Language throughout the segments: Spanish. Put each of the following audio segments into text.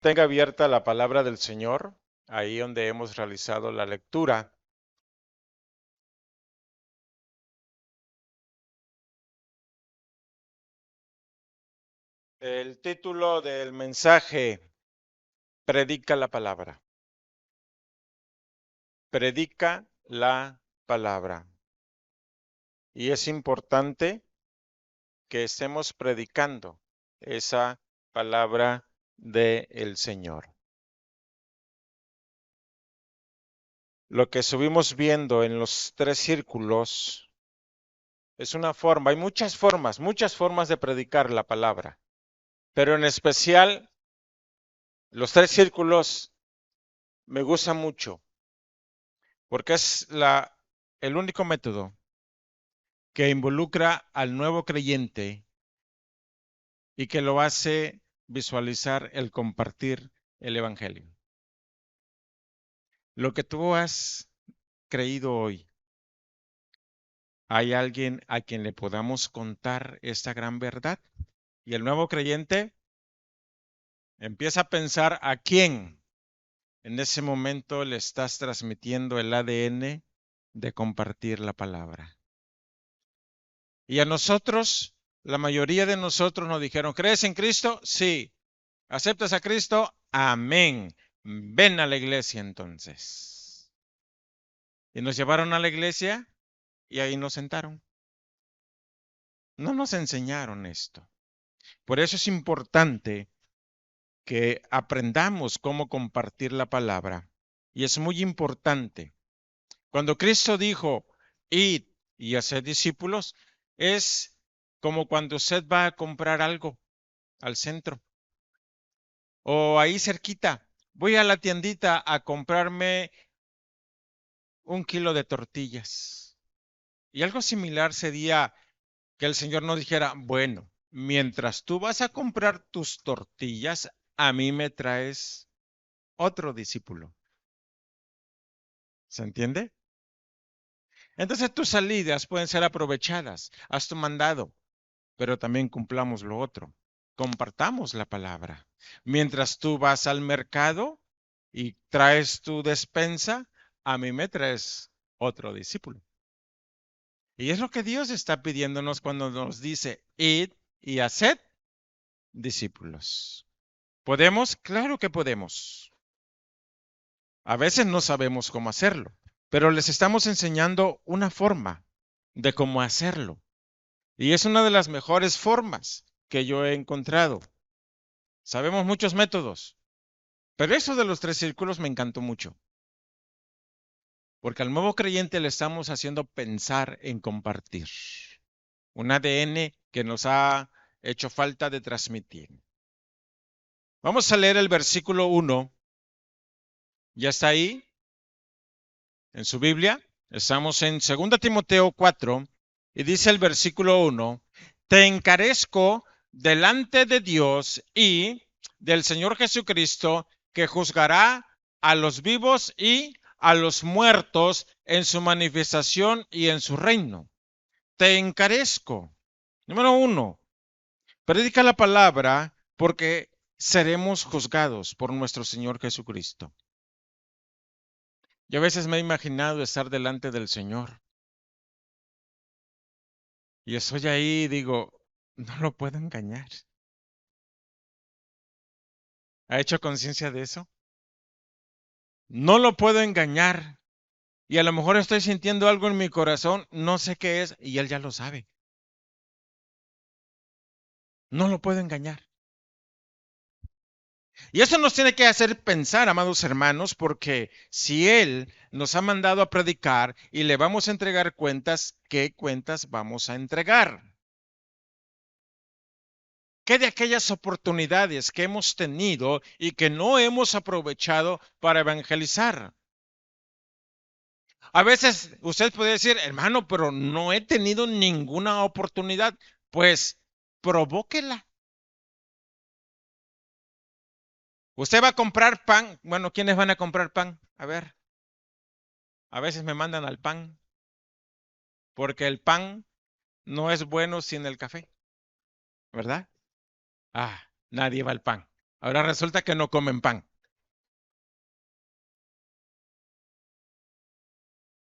Tenga abierta la palabra del Señor, ahí donde hemos realizado la lectura. El título del mensaje, predica la palabra. Predica la palabra. Y es importante que estemos predicando esa palabra del Señor. Lo que estuvimos viendo en los 3 círculos es una forma, hay muchas formas de predicar la palabra, pero en especial los 3 círculos me gustan mucho porque es el único método que involucra al nuevo creyente y que lo hace visualizar el compartir el Evangelio. Lo que tú has creído hoy, ¿hay alguien a quien le podamos contar esta gran verdad? Y el nuevo creyente empieza a pensar a quién en ese momento le estás transmitiendo el ADN de compartir la palabra. Y a nosotros, la mayoría de nosotros nos dijeron, ¿crees en Cristo? Sí. ¿Aceptas a Cristo? Amén. Ven a la iglesia entonces. Y nos llevaron a la iglesia y ahí nos sentaron. No nos enseñaron esto. Por eso es importante que aprendamos cómo compartir la palabra. Y es muy importante. Cuando Cristo dijo, id y haced discípulos, es como cuando usted va a comprar algo al centro o ahí cerquita. Voy a la tiendita a comprarme 1 kilo de tortillas. Y algo similar sería que el Señor nos dijera, bueno, mientras tú vas a comprar tus tortillas, a mí me traes otro discípulo. ¿Se entiende? Entonces tus salidas pueden ser aprovechadas. Haz tu mandado, pero también cumplamos lo otro. Compartamos la palabra. Mientras tú vas al mercado y traes tu despensa, a mí me traes otro discípulo. Y es lo que Dios está pidiéndonos cuando nos dice, id y haced discípulos. ¿Podemos? Claro que podemos. A veces no sabemos cómo hacerlo, pero les estamos enseñando una forma de cómo hacerlo. Y es una de las mejores formas que yo he encontrado. Sabemos muchos métodos, pero eso de los 3 círculos me encantó mucho, porque al nuevo creyente le estamos haciendo pensar en compartir un ADN que nos ha hecho falta de transmitir. Vamos a leer el versículo 1. ¿Ya está ahí en su Biblia? Estamos en 2 Timoteo 4 y dice el versículo 1, te encarezco delante de Dios y del Señor Jesucristo, que juzgará a los vivos y a los muertos en su manifestación y en su reino. Te encarezco. Número 1, predica la palabra porque seremos juzgados por nuestro Señor Jesucristo. Yo a veces me he imaginado estar delante del Señor y estoy ahí y digo, no lo puedo engañar. ¿Ha hecho conciencia de eso? No lo puedo engañar. Y a lo mejor estoy sintiendo algo en mi corazón, no sé qué es, y Él ya lo sabe. No lo puedo engañar. Y eso nos tiene que hacer pensar, amados hermanos, porque si Él nos ha mandado a predicar y le vamos a entregar cuentas, ¿qué cuentas vamos a entregar? ¿Qué de aquellas oportunidades que hemos tenido y que no hemos aprovechado para evangelizar? A veces usted puede decir, hermano, pero no he tenido ninguna oportunidad. Pues provóquela. Usted va a comprar pan. Bueno, ¿quiénes van a comprar pan? A ver, a veces me mandan al pan, porque el pan no es bueno sin el café, ¿verdad? Ah, nadie va al pan. Ahora resulta que no comen pan.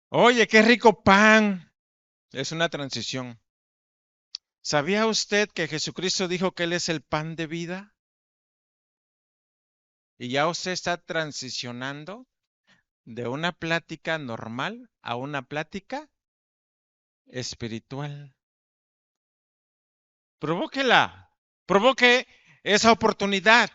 Oye, qué rico pan. Es una transición. ¿Sabía usted que Jesucristo dijo que Él es el pan de vida? Y ya usted está transicionando de una plática normal a una plática espiritual. Provóquela, provoque esa oportunidad.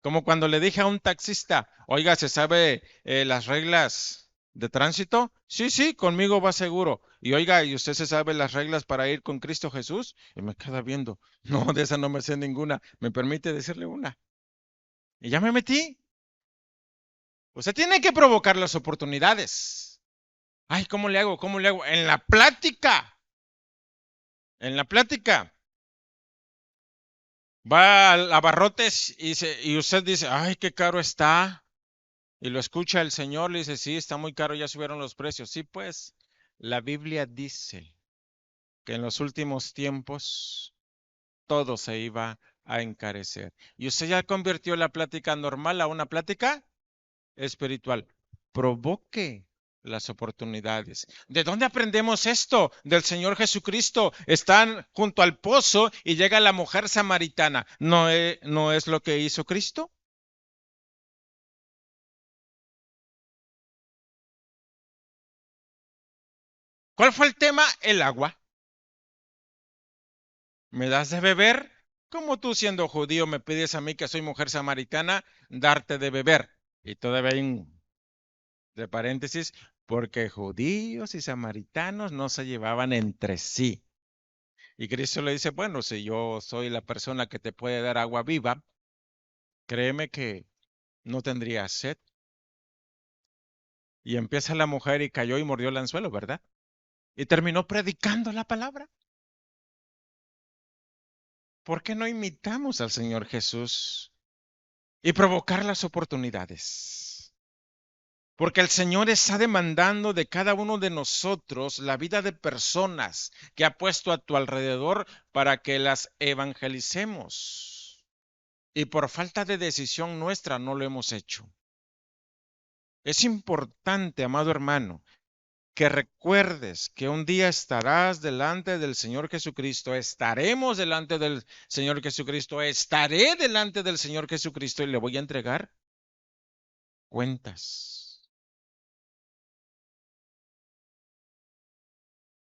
Como cuando le dije a un taxista, oiga, ¿se sabe las reglas de tránsito? Sí, sí, conmigo va seguro. Y oiga, ¿y usted se sabe las reglas para ir con Cristo Jesús? Y me queda viendo. No, de esa no me sé ninguna. ¿Me permite decirle una? Y ya me metí. Usted tiene que provocar las oportunidades. Ay, ¿cómo le hago? ¿Cómo le hago? En la plática. En la plática. Va al abarrotes y usted dice, ay, qué caro está. Y lo escucha el Señor, le dice, sí, está muy caro, ya subieron los precios. Sí, pues, la Biblia dice que en los últimos tiempos todo se iba a encarecer. Y usted ya convirtió la plática normal a una plática espiritual. Provoque las oportunidades. ¿De dónde aprendemos esto? Del Señor Jesucristo. Están junto al pozo y llega la mujer samaritana. ¿No es lo que hizo Cristo? ¿Cuál fue el tema? El agua. ¿Me das de beber? ¿Cómo tú siendo judío me pides a mí que soy mujer samaritana darte de beber? Y todavía hay un de paréntesis, porque judíos y samaritanos no se llevaban entre sí. Y Cristo le dice, bueno, si yo soy la persona que te puede dar agua viva, créeme que no tendría sed. Y empieza la mujer y cayó y mordió el anzuelo, ¿verdad? Y terminó predicando la palabra. ¿Por qué no imitamos al Señor Jesús y provocar las oportunidades? Porque el Señor está demandando de cada uno de nosotros la vida de personas que ha puesto a tu alrededor para que las evangelicemos. Y por falta de decisión nuestra no lo hemos hecho. Es importante, amado hermano, que recuerdes que un día estarás delante del Señor Jesucristo, estaremos delante del Señor Jesucristo, estaré delante del Señor Jesucristo y le voy a entregar cuentas.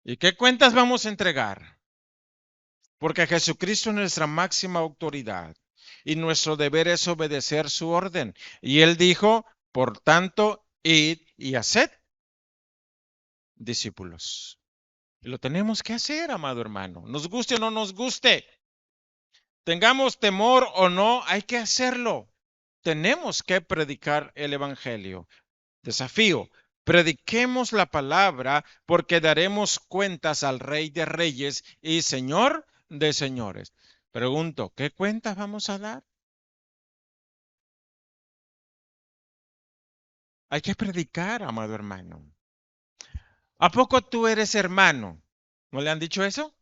¿Y qué cuentas vamos a entregar? Porque Jesucristo es nuestra máxima autoridad y nuestro deber es obedecer su orden. Y él dijo, por tanto, id y haced discípulos. Y lo tenemos que hacer, amado hermano. Nos guste o no nos guste, tengamos temor o no, hay que hacerlo. Tenemos que predicar el Evangelio. Desafío, prediquemos la palabra porque daremos cuentas al Rey de Reyes y Señor de Señores. Pregunto, ¿qué cuentas vamos a dar? Hay que predicar, amado hermano. ¿A poco tú eres hermano? ¿No le han dicho eso?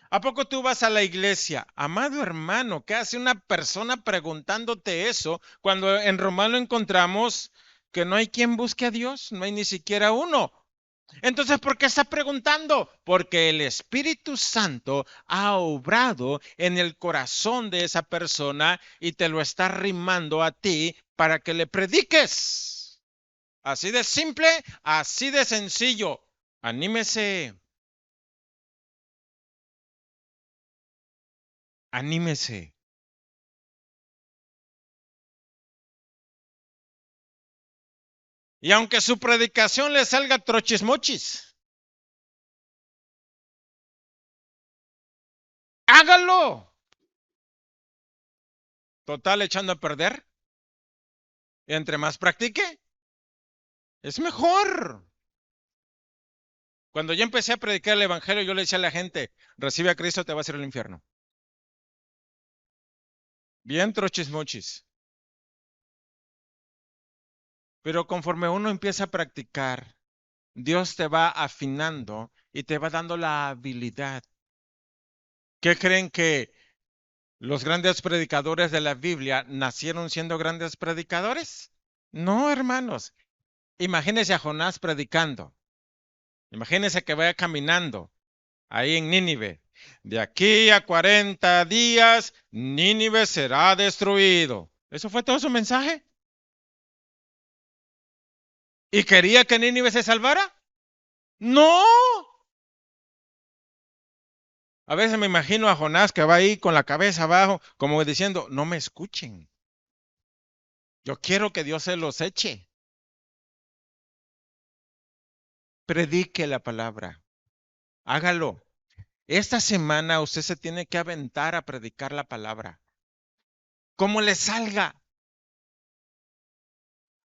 ¿A poco tú vas a la iglesia? Amado hermano, ¿qué hace una persona preguntándote eso cuando en Romano encontramos que no hay quien busque a Dios? No hay ni siquiera uno. Entonces, ¿por qué está preguntando? Porque el Espíritu Santo ha obrado en el corazón de esa persona y te lo está rimando a ti para que le prediques. Así de simple, así de sencillo. Anímese, anímese. Y aunque su predicación le salga trochismochis, hágalo. Total, echando a perder. Entre más practique, es mejor. Cuando yo empecé a predicar el Evangelio, yo le decía a la gente, recibe a Cristo, te vas a ir al infierno. Bien trochismochis. Pero conforme uno empieza a practicar, Dios te va afinando y te va dando la habilidad. ¿Qué creen que ¿Los grandes predicadores de la Biblia nacieron siendo grandes predicadores? No, hermanos. Imagínense a Jonás predicando. Imagínense que vaya caminando ahí en Nínive. De aquí a 40 días, Nínive será destruido. ¿Eso fue todo su mensaje? ¿Y quería que Nínive se salvara? No. A veces me imagino a Jonás que va ahí con la cabeza abajo, como diciendo, no me escuchen. Yo quiero que Dios se los eche. Predique la palabra. Hágalo. Esta semana usted se tiene que aventar a predicar la palabra. Como le salga.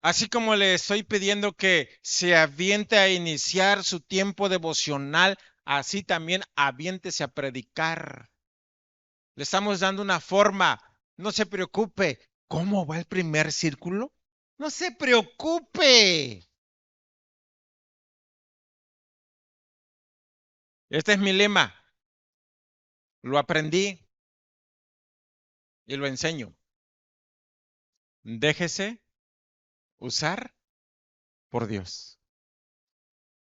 Así como le estoy pidiendo que se aviente a iniciar su tiempo devocional, así también aviéntese a predicar. Le estamos dando una forma. No se preocupe. ¿Cómo va el primer círculo? No se preocupe. Este es mi lema. Lo aprendí y lo enseño. Déjese usar por Dios.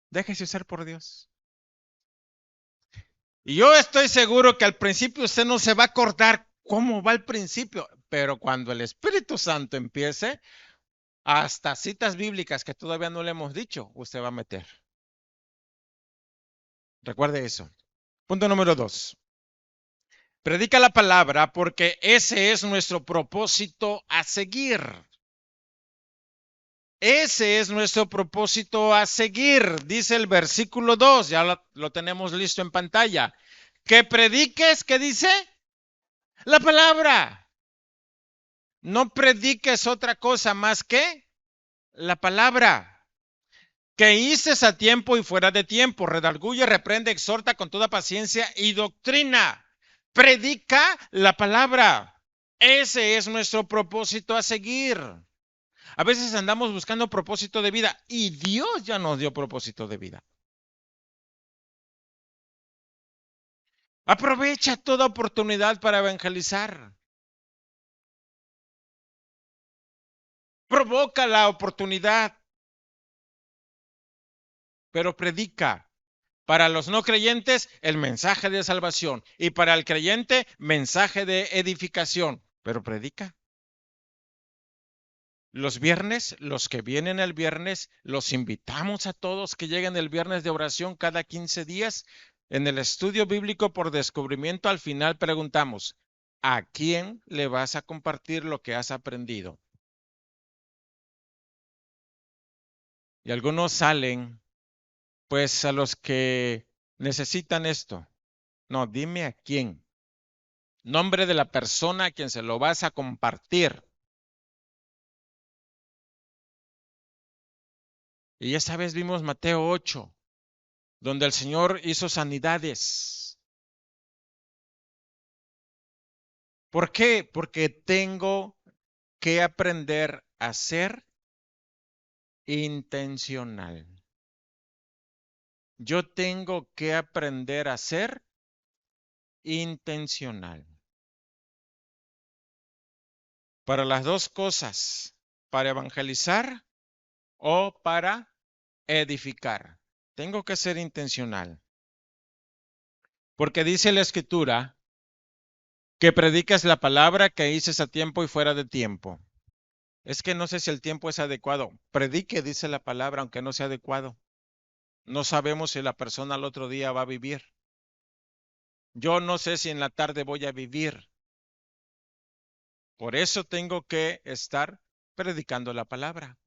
Déjese usar por Dios. Y yo estoy seguro que al principio usted no se va a acordar cómo va el principio, pero cuando el Espíritu Santo empiece, hasta citas bíblicas que todavía no le hemos dicho, usted va a meter. Recuerde eso. Punto número 2. Predica la palabra porque ese es nuestro propósito a seguir. Ese es nuestro propósito a seguir, dice el versículo 2, ya lo tenemos listo en pantalla. Que prediques, ¿qué dice? La palabra. No prediques otra cosa más que la palabra. Que hices a tiempo y fuera de tiempo, redarguye, reprende, exhorta con toda paciencia y doctrina. Predica la palabra. Ese es nuestro propósito a seguir. A veces andamos buscando propósito de vida y Dios ya nos dio propósito de vida. Aprovecha toda oportunidad para evangelizar. Provoca la oportunidad, pero predica. Para los no creyentes, el mensaje de salvación. Y para el creyente, mensaje de edificación. Pero predica. Los viernes, los que vienen el viernes, los invitamos a todos que lleguen el viernes de oración cada 15 días. En el estudio bíblico por descubrimiento, al final preguntamos, ¿a quién le vas a compartir lo que has aprendido? Y algunos salen, pues a los que necesitan esto. No, dime a quién. Nombre de la persona a quien se lo vas a compartir. Y esa vez vimos Mateo 8, donde el Señor hizo sanidades. ¿Por qué? Porque tengo que aprender a ser intencional. Yo tengo que aprender a ser intencional. Para las dos cosas, para evangelizar o para edificar. Tengo que ser intencional. Porque dice la Escritura que predicas la palabra que dices a tiempo y fuera de tiempo. Es que no sé si el tiempo es adecuado. Predique, dice la palabra, aunque no sea adecuado. No sabemos si la persona al otro día va a vivir. Yo no sé si en la tarde voy a vivir. Por eso tengo que estar predicando la palabra.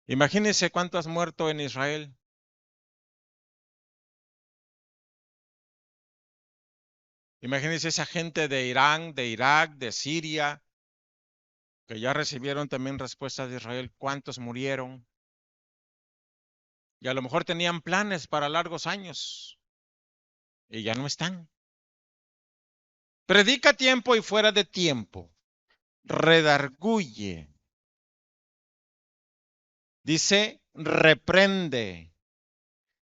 Imagínense cuánto has muerto en Israel. Imagínense esa gente de Irán, de Irak, de Siria, que ya recibieron también respuestas de Israel. ¿Cuántos murieron? Y a lo mejor tenían planes para largos años y ya no están. Predica a tiempo y fuera de tiempo. Redarguye. Dice, reprende.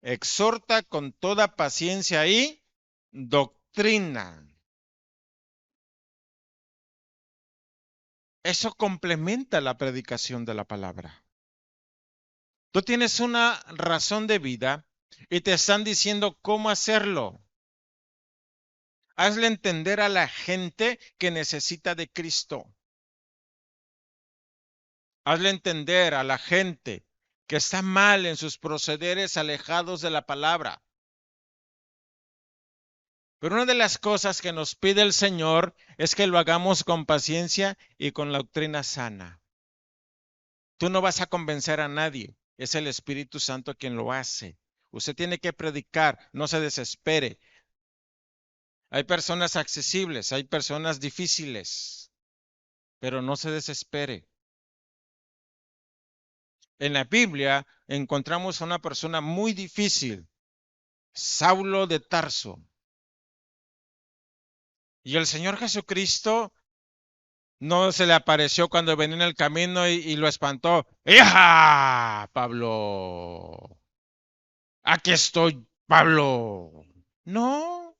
Exhorta con toda paciencia y doctrina. doctrina. Eso complementa la predicación de la palabra. Tú tienes una razón de vida y te están diciendo cómo hacerlo. Hazle entender a la gente que necesita de Cristo. Hazle entender a la gente que está mal en sus procederes alejados de la palabra. Pero una de las cosas que nos pide el Señor es que lo hagamos con paciencia y con la doctrina sana. Tú no vas a convencer a nadie, es el Espíritu Santo quien lo hace. Usted tiene que predicar, no se desespere. Hay personas accesibles, hay personas difíciles, pero no se desespere. En la Biblia encontramos a una persona muy difícil, Saulo de Tarso. Y el Señor Jesucristo no se le apareció cuando venía en el camino y lo espantó. ¡Hija, Pablo! Aquí estoy, Pablo. No,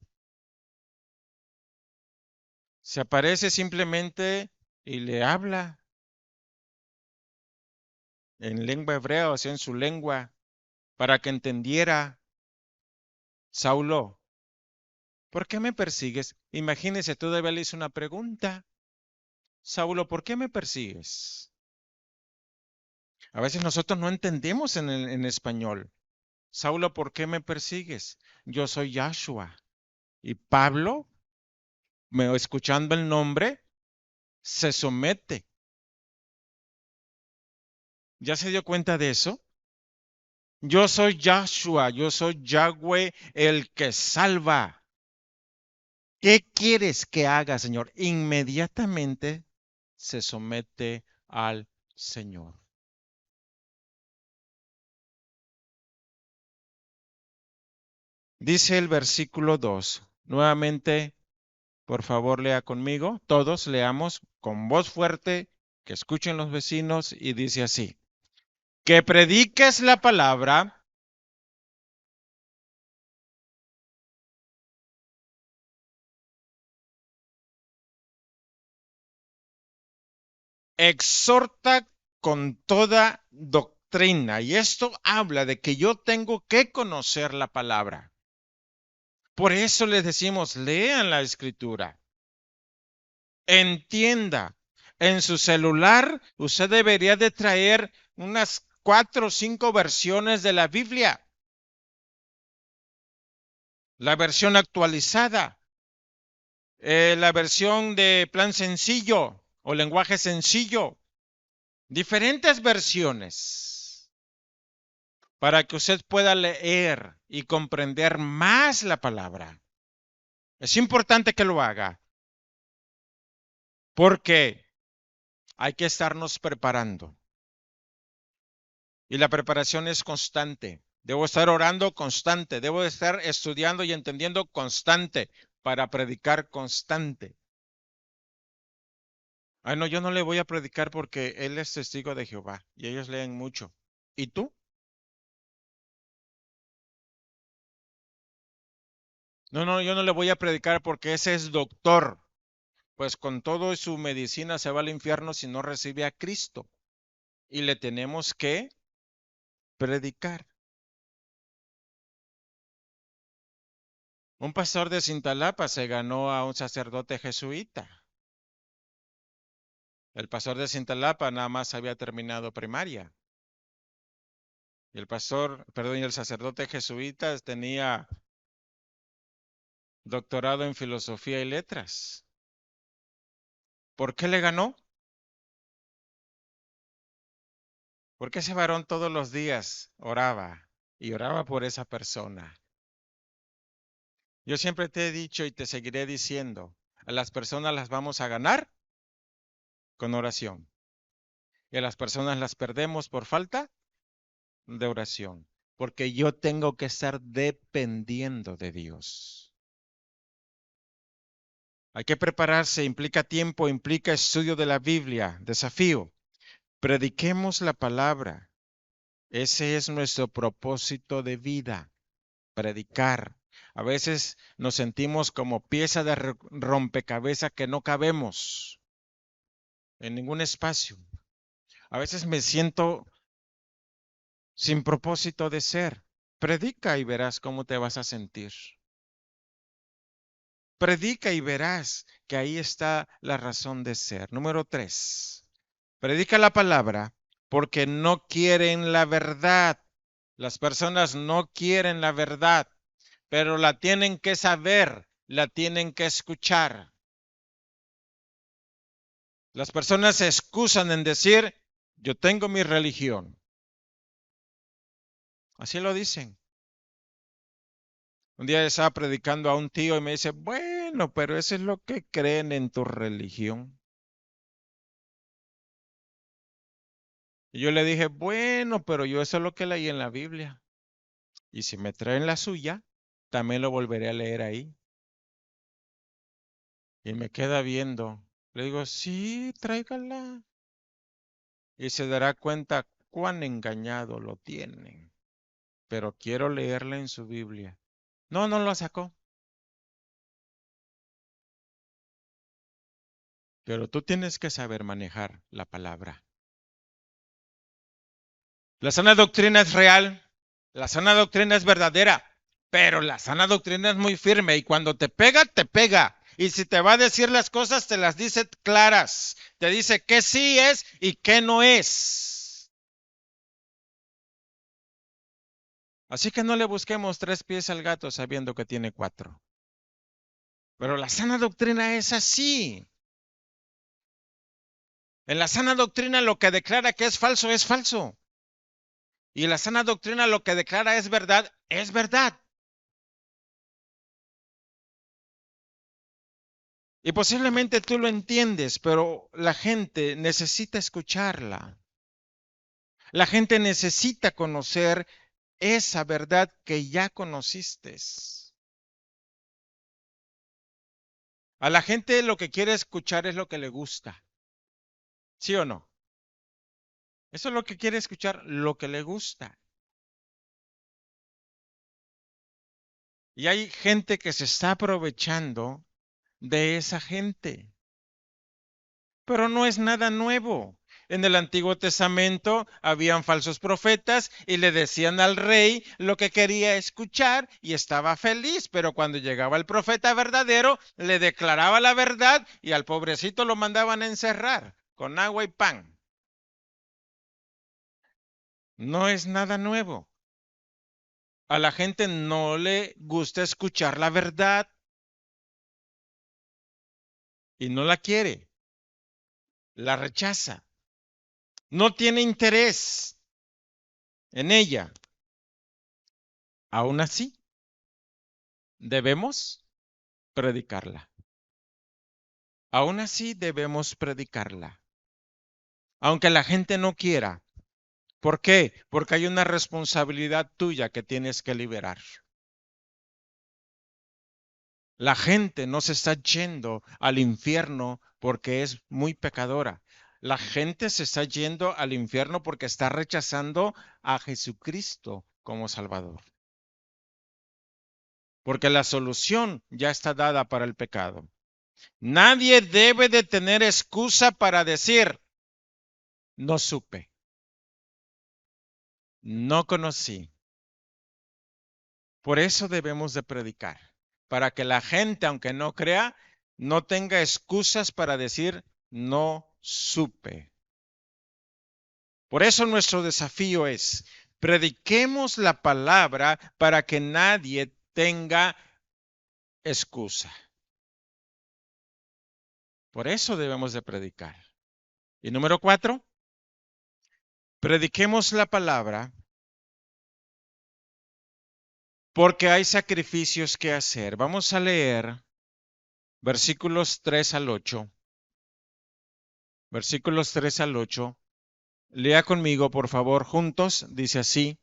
se aparece simplemente y le habla en lengua hebrea, o sea, en su lengua, para que entendiera. Saulo, ¿por qué me persigues? Imagínese, todavía le hizo una pregunta. Saulo, ¿por qué me persigues? A veces nosotros no entendemos en español. Saulo, ¿por qué me persigues? Yo soy Yahshua. Y Pablo, escuchando el nombre, se somete. ¿Ya se dio cuenta de eso? Yo soy Yahshua, yo soy Yahweh, el que salva. ¿Qué quieres que haga, Señor? Inmediatamente se somete al Señor. Dice el versículo 2. Nuevamente, por favor, lea conmigo. Todos leamos con voz fuerte, que escuchen los vecinos, y dice así. Que prediques la palabra, exhorta con toda doctrina. Y esto habla de que yo tengo que conocer la palabra. Por eso les decimos, lean la escritura. Entienda. En su celular, usted debería de traer unas 4 o 5 versiones de la Biblia. La versión actualizada, la versión de plan sencillo o lenguaje sencillo, diferentes versiones para que usted pueda leer y comprender más la palabra. Es importante que lo haga porque hay que estarnos preparando y la preparación es constante. Debo estar orando constante, debo estar estudiando y entendiendo constante para predicar constante. Ay, no, yo no le voy a predicar porque él es testigo de Jehová y ellos leen mucho. ¿Y tú? No, no, yo no le voy a predicar porque ese es doctor. Pues con todo su medicina se va al infierno si no recibe a Cristo. Y le tenemos que predicar. Un pastor de Cintalapa se ganó a un sacerdote jesuita. El pastor de Cintalapa nada más había terminado primaria. Y el sacerdote jesuita tenía doctorado en filosofía y letras. ¿Por qué le ganó? Porque ese varón todos los días oraba y oraba por esa persona. Yo siempre te he dicho y te seguiré diciendo, a las personas las vamos a ganar con oración y a las personas las perdemos por falta de oración, porque yo tengo que estar dependiendo de Dios. Hay que prepararse, implica tiempo, implica estudio de la Biblia, desafío. Prediquemos la palabra. Ese es nuestro propósito de vida, predicar. A veces nos sentimos como pieza de rompecabezas que no cabemos en ningún espacio. A veces me siento sin propósito de ser. Predica y verás cómo te vas a sentir. Predica y verás que ahí está la razón de ser. Número 3. Predica la palabra porque no quieren la verdad. Las personas no quieren la verdad, pero la tienen que saber, la tienen que escuchar. Las personas se excusan en decir, yo tengo mi religión. Así lo dicen. Un día estaba predicando a un tío y me dice, bueno, pero eso es lo que creen en tu religión. Y yo le dije, bueno, pero yo eso es lo que leí en la Biblia. Y si me traen la suya, también lo volveré a leer ahí. Y me queda viendo. Le digo, sí, tráigala. Y se dará cuenta cuán engañado lo tienen. Pero quiero leerla en su Biblia. No, no lo sacó. Pero tú tienes que saber manejar la palabra. La sana doctrina es real, la sana doctrina es verdadera, pero la sana doctrina es muy firme y cuando te pega, te pega. Y si te va a decir las cosas, te las dice claras. Te dice qué sí es y qué no es. Así que no le busquemos 3 pies al gato sabiendo que tiene 4. Pero la sana doctrina es así. En la sana doctrina lo que declara que es falso es falso. Y la sana doctrina lo que declara es verdad es verdad. Y posiblemente tú lo entiendes, pero la gente necesita escucharla. La gente necesita conocer esa verdad que ya conociste. A la gente lo que quiere escuchar es lo que le gusta. ¿Sí o no? Eso es lo que quiere escuchar, lo que le gusta. Y hay gente que se está aprovechando de esa gente. Pero no es nada nuevo. En el Antiguo Testamento habían falsos profetas y le decían al rey lo que quería escuchar y estaba feliz, pero cuando llegaba el profeta verdadero le declaraba la verdad y al pobrecito lo mandaban a encerrar con agua y pan. No es nada nuevo. A la gente no le gusta escuchar la verdad y no la quiere, la rechaza, no tiene interés en ella. Aún así, debemos predicarla. Aún así debemos predicarla. Aunque la gente no quiera. ¿Por qué? Porque hay una responsabilidad tuya que tienes que liberar. La gente no se está yendo al infierno porque es muy pecadora. La gente se está yendo al infierno porque está rechazando a Jesucristo como Salvador. Porque la solución ya está dada para el pecado. Nadie debe de tener excusa para decir, no supe, no conocí. Por eso debemos de predicar, para que la gente, aunque no crea, no tenga excusas para decir, no supe. Por eso nuestro desafío es, prediquemos la palabra para que nadie tenga excusa. Por eso debemos de predicar. Y número 4, prediquemos la palabra porque hay sacrificios que hacer. Vamos a leer versículos 3 al 8. Versículos 3 al 8. Lea conmigo, por favor, juntos. Dice así,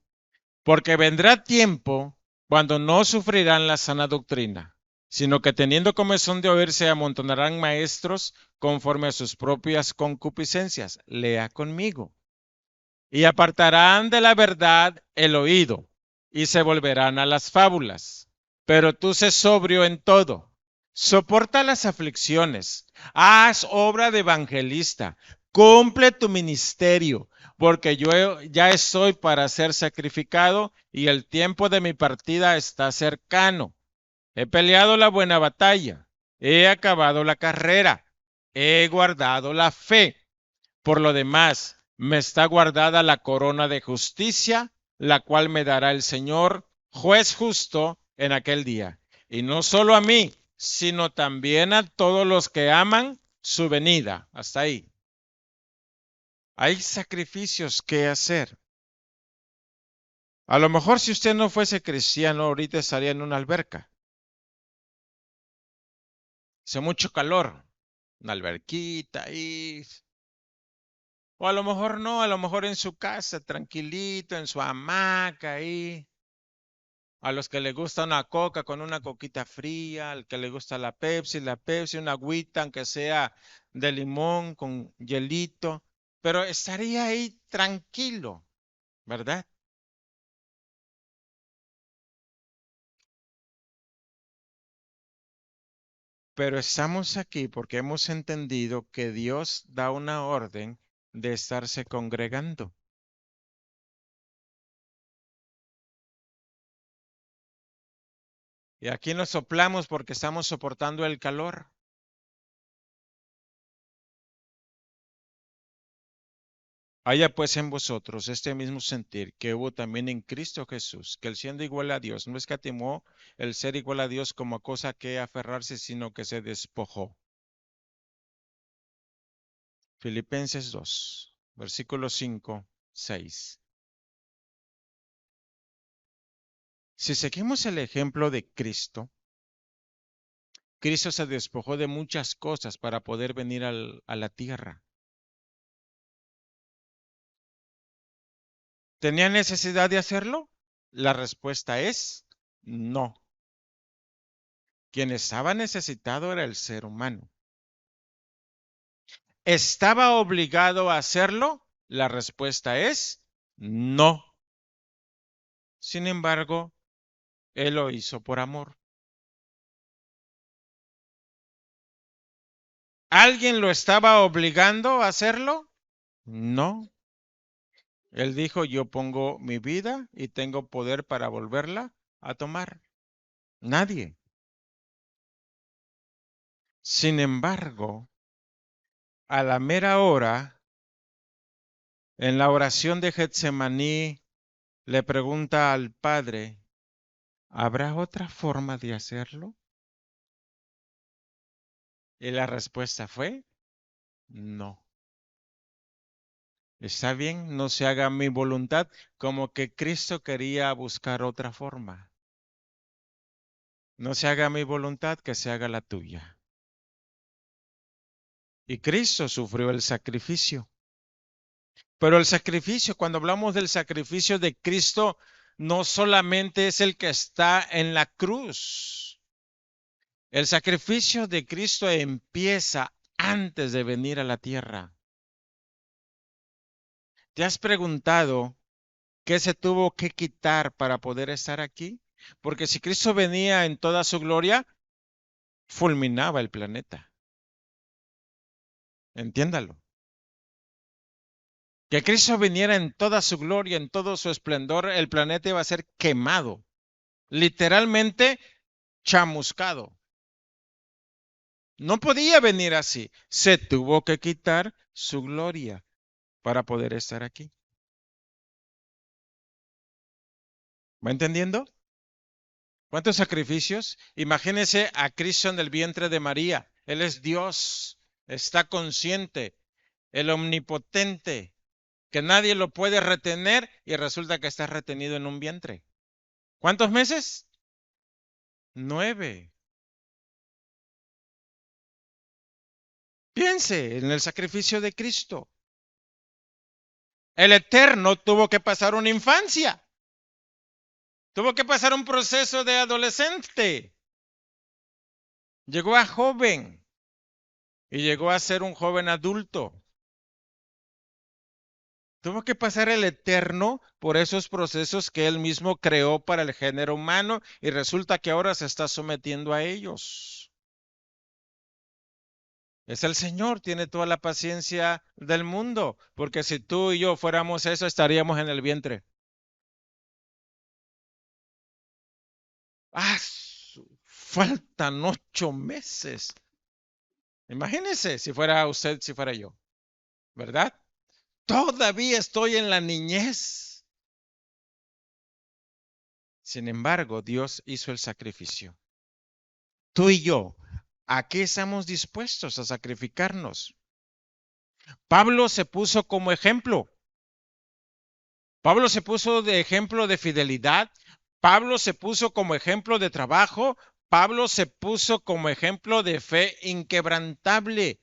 porque vendrá tiempo cuando no sufrirán la sana doctrina, sino que teniendo comezón de oír se amontonarán maestros conforme a sus propias concupiscencias. Lea conmigo. Y apartarán de la verdad el oído y se volverán a las fábulas. pero tú sé sobrio en todo. Soporta las aflicciones, haz obra de evangelista, cumple tu ministerio, porque yo ya estoy para ser sacrificado y el tiempo de mi partida está cercano. He peleado la buena batalla, he acabado la carrera, he guardado la fe. Por lo demás, me está guardada la corona de justicia, la cual me dará el Señor, juez justo, en aquel día. Y no solo a mí, sino también a todos los que aman su venida. Hasta ahí. Hay sacrificios que hacer. A lo mejor si usted no fuese cristiano, ahorita estaría en una alberca. Hace mucho calor. Una alberquita ahí. O a lo mejor no, a lo mejor en su casa, tranquilito, en su hamaca ahí. A los que les gusta una coca con una coquita fría, al que le gusta la Pepsi, una agüita, aunque sea de limón con hielito, pero estaría ahí tranquilo, ¿verdad? Pero estamos aquí porque hemos entendido que Dios da una orden de estarse congregando. Y aquí nos soplamos porque estamos soportando el calor. Haya pues en vosotros este mismo sentir que hubo también en Cristo Jesús, que él siendo igual a Dios, no escatimó el ser igual a Dios como cosa que aferrarse, sino que se despojó. Filipenses 2, versículos 5, 6. Si seguimos el ejemplo de Cristo, Cristo se despojó de muchas cosas para poder venir a la tierra. ¿Tenía necesidad de hacerlo? La respuesta es no. Quien estaba necesitado era el ser humano. ¿Estaba obligado a hacerlo? La respuesta es no. Sin embargo, él lo hizo por amor. ¿Alguien lo estaba obligando a hacerlo? No. Él dijo, yo pongo mi vida y tengo poder para volverla a tomar. Nadie. Sin embargo, a la mera hora, en la oración de Getsemaní, le pregunta al Padre, ¿habrá otra forma de hacerlo? Y la respuesta fue, no. Está bien, no se haga mi voluntad, como que Cristo quería buscar otra forma. No se haga mi voluntad, que se haga la tuya. Y Cristo sufrió el sacrificio. Pero el sacrificio, cuando hablamos del sacrificio de Cristo, no solamente es el que está en la cruz. El sacrificio de Cristo empieza antes de venir a la tierra. ¿Te has preguntado qué se tuvo que quitar para poder estar aquí? Porque si Cristo venía en toda su gloria, fulminaba el planeta. Entiéndalo. Que Cristo viniera en toda su gloria, en todo su esplendor, el planeta iba a ser quemado, literalmente chamuscado. No podía venir así. Se tuvo que quitar su gloria para poder estar aquí. ¿Va entendiendo? ¿Cuántos sacrificios? Imagínese a Cristo en el vientre de María. Él es Dios, está consciente, el omnipotente, que nadie lo puede retener y resulta que está retenido en un vientre. ¿Cuántos meses? 9. Piense en el sacrificio de Cristo. El Eterno tuvo que pasar una infancia, tuvo que pasar un proceso de adolescente, llegó a joven y llegó a ser un joven adulto. Tuvo que pasar el Eterno por esos procesos que Él mismo creó para el género humano y resulta que ahora se está sometiendo a ellos. Es el Señor, tiene toda la paciencia del mundo, porque si tú y yo fuéramos eso, estaríamos en el vientre. ¡Ah! Faltan 8 meses. Imagínese si fuera usted, si fuera yo, ¿verdad? Todavía estoy en la niñez. Sin embargo, Dios hizo el sacrificio. Tú y yo, ¿a qué estamos dispuestos a sacrificarnos? Pablo se puso como ejemplo. Pablo se puso de ejemplo de fidelidad. Pablo se puso como ejemplo de trabajo. Pablo se puso como ejemplo de fe inquebrantable.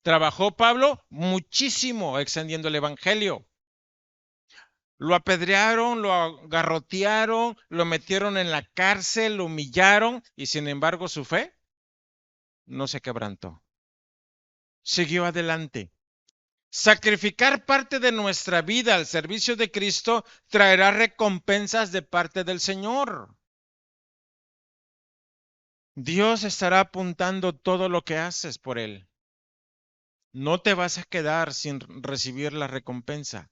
Trabajó Pablo muchísimo extendiendo el evangelio. Lo apedrearon, lo garrotearon, lo metieron en la cárcel, lo humillaron y sin embargo su fe no se quebrantó. Siguió adelante. Sacrificar parte de nuestra vida al servicio de Cristo traerá recompensas de parte del Señor. Dios estará apuntando todo lo que haces por Él. No te vas a quedar sin recibir la recompensa.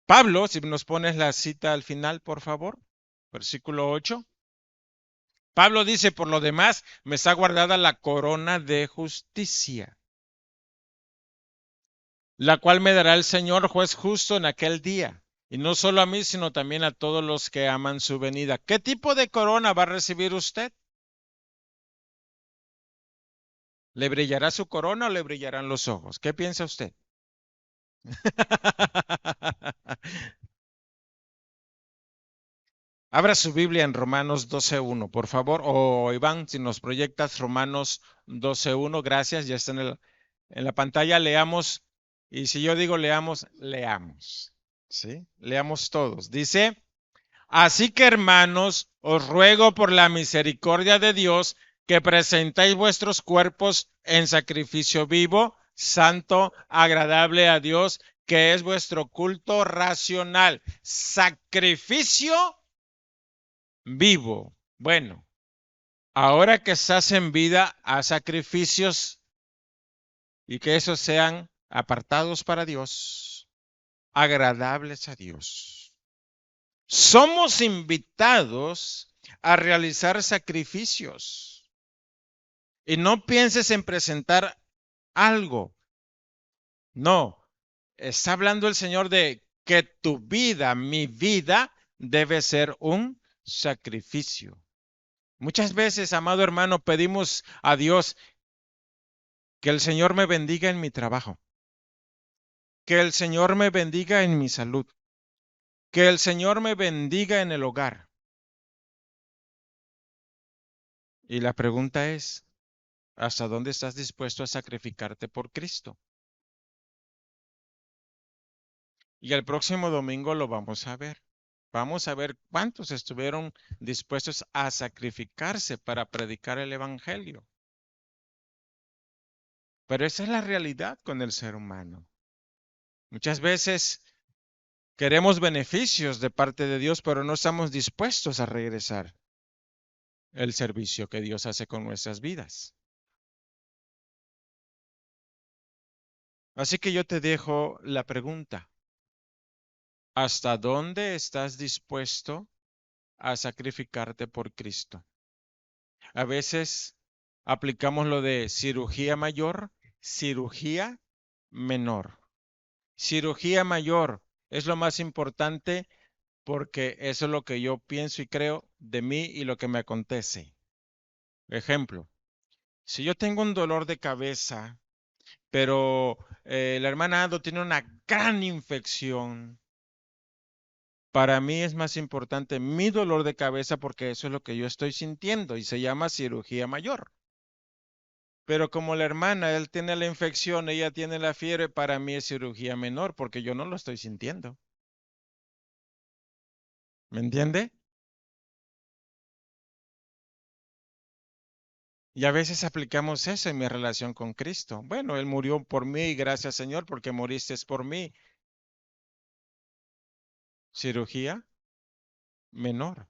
Pablo, si nos pones la cita al final, por favor, versículo 8. Pablo dice, por lo demás, me está guardada la corona de justicia, la cual me dará el Señor juez justo en aquel día. Y no solo a mí, sino también a todos los que aman su venida. ¿Qué tipo de corona va a recibir usted? ¿Le brillará su corona o le brillarán los ojos? ¿Qué piensa usted? Abra su Biblia en Romanos 12:1, por favor. O Iván, si nos proyectas Romanos 12:1, gracias, ya está en la pantalla. Leamos, y si yo digo leamos, leamos. ¿Sí? Leamos todos. Dice, así que hermanos, os ruego por la misericordia de Dios que presentéis vuestros cuerpos en sacrificio vivo, santo, agradable a Dios, que es vuestro culto racional. Sacrificio vivo. Bueno, ahora que estás en vida, haz sacrificios y que esos sean apartados para Dios, agradables a Dios. Somos invitados a realizar sacrificios y no pienses en presentar algo. No, está hablando el Señor de que tu vida, mi vida, debe ser un sacrificio. Muchas veces, amado hermano, pedimos a Dios que el Señor me bendiga en mi trabajo, que el Señor me bendiga en mi salud, que el Señor me bendiga en el hogar. Y la pregunta es, ¿hasta dónde estás dispuesto a sacrificarte por Cristo? Y el próximo domingo lo vamos a ver. Vamos a ver cuántos estuvieron dispuestos a sacrificarse para predicar el Evangelio. Pero esa es la realidad con el ser humano. Muchas veces queremos beneficios de parte de Dios, pero no estamos dispuestos a regresar el servicio que Dios hace con nuestras vidas. Así que yo te dejo la pregunta. ¿Hasta dónde estás dispuesto a sacrificarte por Cristo? A veces aplicamos lo de cirugía mayor, cirugía menor. Cirugía mayor es lo más importante porque eso es lo que yo pienso y creo de mí y lo que me acontece. Ejemplo, si yo tengo un dolor de cabeza, pero la hermana Ado tiene una gran infección, para mí es más importante mi dolor de cabeza porque eso es lo que yo estoy sintiendo y se llama cirugía mayor. Pero como la hermana, él tiene la infección, ella tiene la fiebre, para mí es cirugía menor porque yo no lo estoy sintiendo. ¿Me entiende? Y a veces aplicamos eso en mi relación con Cristo. Bueno, Él murió por mí, gracias Señor, porque moriste por mí. Cirugía menor,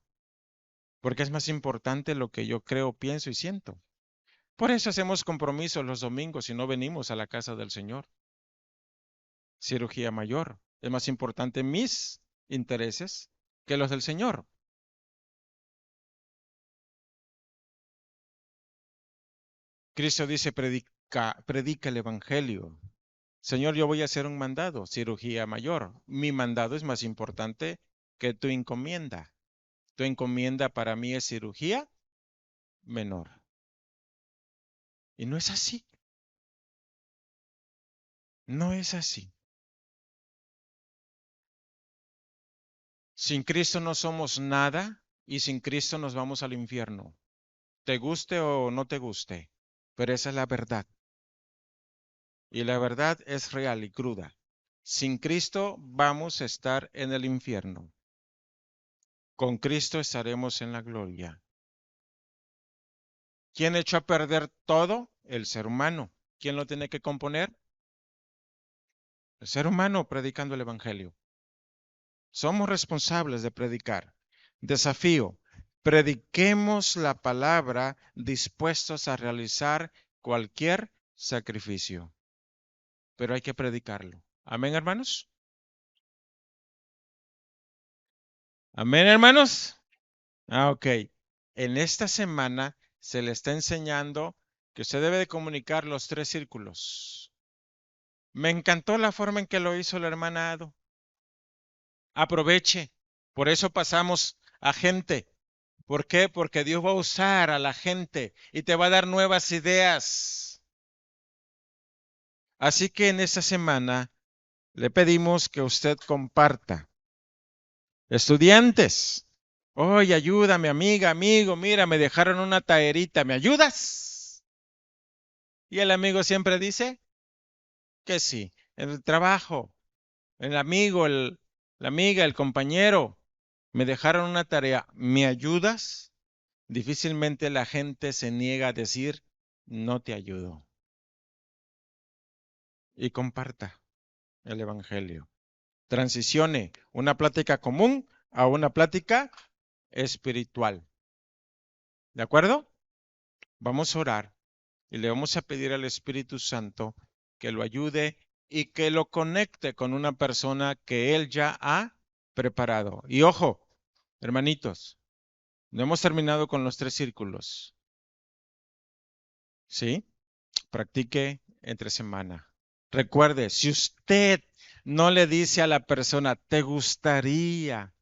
porque es más importante lo que yo creo, pienso y siento. Por eso hacemos compromisos los domingos y no venimos a la casa del Señor. Cirugía mayor. Es más importante mis intereses que los del Señor. Cristo dice, predica el Evangelio. Señor, yo voy a hacer un mandado, cirugía mayor. Mi mandado es más importante que tu encomienda. Tu encomienda para mí es cirugía menor. Y no es así. No es así. Sin Cristo no somos nada y sin Cristo nos vamos al infierno. Te guste o no te guste. Pero esa es la verdad. Y la verdad es real y cruda. Sin Cristo vamos a estar en el infierno. Con Cristo estaremos en la gloria. ¿Quién echó a perder todo? El ser humano. ¿Quién lo tiene que componer? El ser humano predicando el Evangelio. Somos responsables de predicar. Desafío. Prediquemos la palabra dispuestos a realizar cualquier sacrificio. Pero hay que predicarlo. Amén, hermanos. Amén, hermanos. Ok. En esta semana se le está enseñando que usted debe de comunicar los 3 círculos. Me encantó la forma en que lo hizo la hermana Ado. Aproveche. Por eso pasamos a gente. ¿Por qué? Porque Dios va a usar a la gente y te va a dar nuevas ideas. Así que en esta semana le pedimos que usted comparta. Estudiantes, oye, ayúdame, amiga, amigo, mira, me dejaron una taerita, ¿me ayudas? Y el amigo siempre dice que sí. En el trabajo, el amigo, la amiga, el compañero, me dejaron una tarea, ¿me ayudas? Difícilmente la gente se niega a decir, no te ayudo. Y comparta el Evangelio. Transicione una plática común a una plática espiritual. ¿De acuerdo? Vamos a orar y le vamos a pedir al Espíritu Santo que lo ayude y que lo conecte con una persona que él ya ha preparado. Y ojo, hermanitos, no hemos terminado con los 3 círculos. ¿Sí? Practique entre semana. Recuerde, si usted no le dice a la persona, ¿te gustaría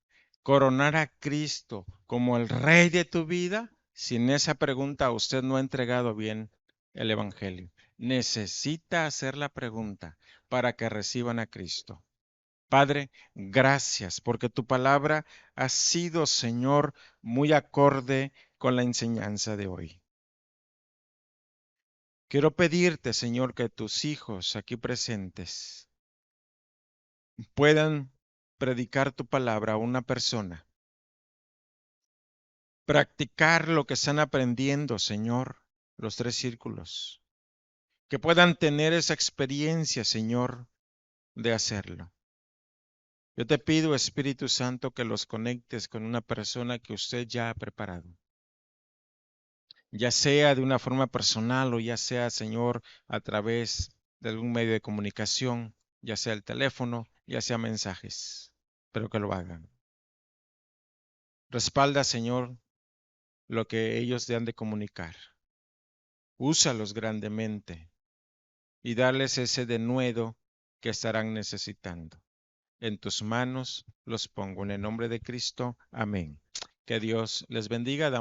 coronar a Cristo como el Rey de tu vida? Sin esa pregunta usted no ha entregado bien el Evangelio. Necesita hacer la pregunta para que reciban a Cristo. Padre, gracias porque tu palabra ha sido, Señor, muy acorde con la enseñanza de hoy. Quiero pedirte, Señor, que tus hijos aquí presentes puedan predicar tu palabra a una persona, practicar lo que están aprendiendo, Señor, los 3 círculos, que puedan tener esa experiencia, Señor, de hacerlo. Yo te pido, Espíritu Santo, que los conectes con una persona que usted ya ha preparado, ya sea de una forma personal o ya sea, Señor, a través de algún medio de comunicación, ya sea el teléfono, ya sea mensajes, pero que lo hagan. Respalda, Señor, lo que ellos te han de comunicar. Úsalos grandemente y darles ese denuedo que estarán necesitando. En tus manos los pongo en el nombre de Cristo. Amén. Que Dios les bendiga.